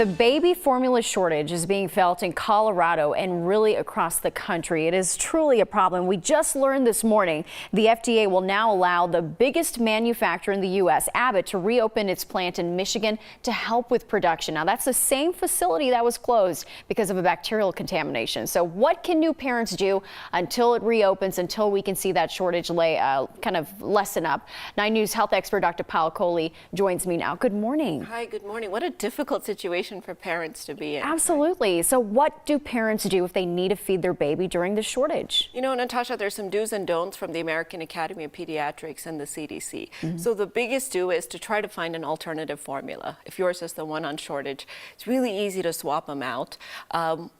The baby formula shortage is being felt in Colorado and really across the country. It is truly a problem. We just learned this morning the FDA will now allow the biggest manufacturer in the U.S., Abbott, to reopen its plant in Michigan to help with production. Now, that's the same facility that was closed because of a bacterial contamination. So what can new parents do until it reopens, until we can see that shortage kind of lessen up? 9 News health expert Dr. Payal Kohli joins me now. Good morning. Hi, good morning. What a difficult situation for parents to be in. Absolutely. So what do parents do if they need to feed their baby during the shortage? You know, Natasha, there's some do's and don'ts from the American Academy of Pediatrics and the CDC. So the biggest do is to try to find an alternative formula. If yours is the one on shortage, it's really easy to swap them out.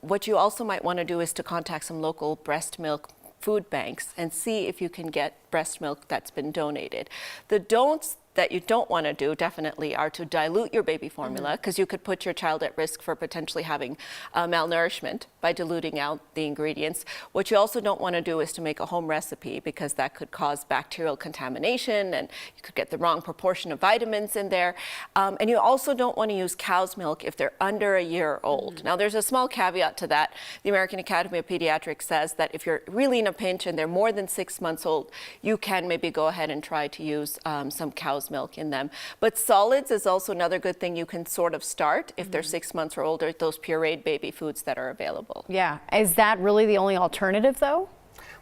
What you also might want to do is to contact some local breast milk food banks and see if you can get breast milk that's been donated. The don'ts that you don't want to do definitely are to dilute your baby formula, because you could put your child at risk for potentially having malnourishment by diluting out the ingredients. What you also don't want to do is to make a home recipe, because that could cause bacterial contamination and you could get the wrong proportion of vitamins in there. And you also don't want to use cow's milk if they're under a year old. Now, there's a small caveat to that. The American Academy of Pediatrics says that if you're really in a pinch and they're more than 6 months old, you can maybe go ahead and try to use some cow's milk in them. But solids is also another good thing you can sort of start if they're 6 months or older, those pureed baby foods that are available. Yeah. Is that really the only alternative, though?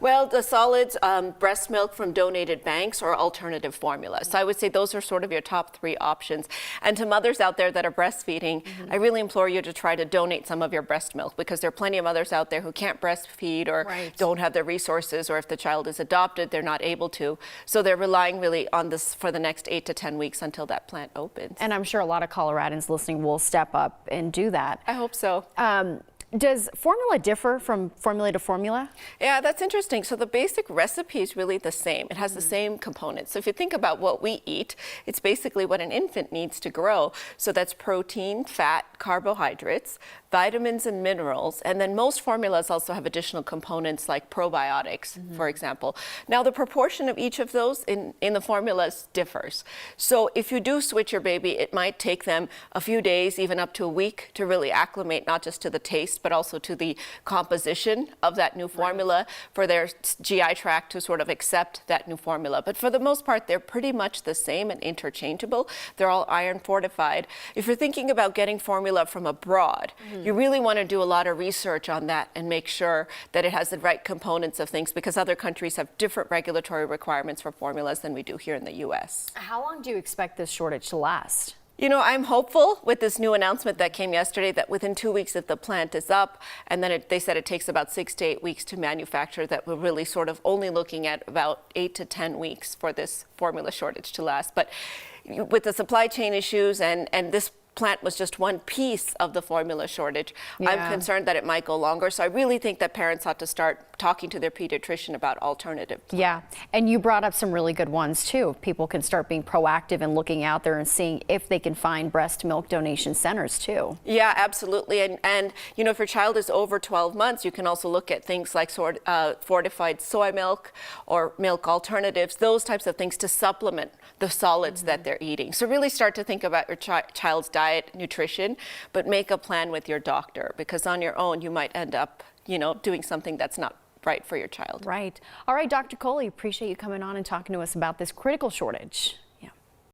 Well, the solids, breast milk from donated banks, or alternative formula. So I would say those are sort of your top 3 options. And to mothers out there that are breastfeeding, I really implore you to try to donate some of your breast milk, because there are plenty of mothers out there who can't breastfeed or don't have the resources, or if the child is adopted, they're not able to. So they're relying really on this for the next 8 to 10 weeks until that plant opens. And I'm sure a lot of Coloradans listening will step up and do that. I hope so. Does formula differ from formula to formula? Yeah, that's interesting. So the basic recipe is really the same. It has the same components. So if you think about what we eat, it's basically what an infant needs to grow. So that's protein, fat, carbohydrates, vitamins and minerals. And then most formulas also have additional components like probiotics, for example. Now, the proportion of each of those in the formulas differs. So if you do switch your baby, it might take them a few days, even up to a week, to really acclimate not just to the taste, but also to the composition of that new formula, for their GI tract to sort of accept that new formula. But for the most part, they're pretty much the same and interchangeable. They're all iron fortified. If you're thinking about getting formula from abroad, you really want to do a lot of research on that and make sure that it has the right components of things, because other countries have different regulatory requirements for formulas than we do here in the U.S. How long do you expect this shortage to last? You know, I'm hopeful with this new announcement that came yesterday that within 2 weeks, if the plant is up, and then they said it takes about 6 to 8 weeks to manufacture, that we're really sort of only looking at about 8 to 10 weeks for this formula shortage to last. But with the supply chain issues, and this plant was just one piece of the formula shortage, I'm concerned that it might go longer. So I really think that parents ought to start talking to their pediatrician about alternative plants. Yeah, and you brought up some really good ones too. People can start being proactive and looking out there and seeing if they can find breast milk donation centers too. Yeah, absolutely. And you know, if your child is over 12 months, you can also look at things like fortified soy milk or milk alternatives, those types of things to supplement the solids that they're eating. So really start to think about your child's diet, nutrition, but make a plan with your doctor, because on your own you might end up, you know, doing something that's not right for your child. Right. All right, Dr. Kohli, appreciate you coming on and talking to us about this critical shortage.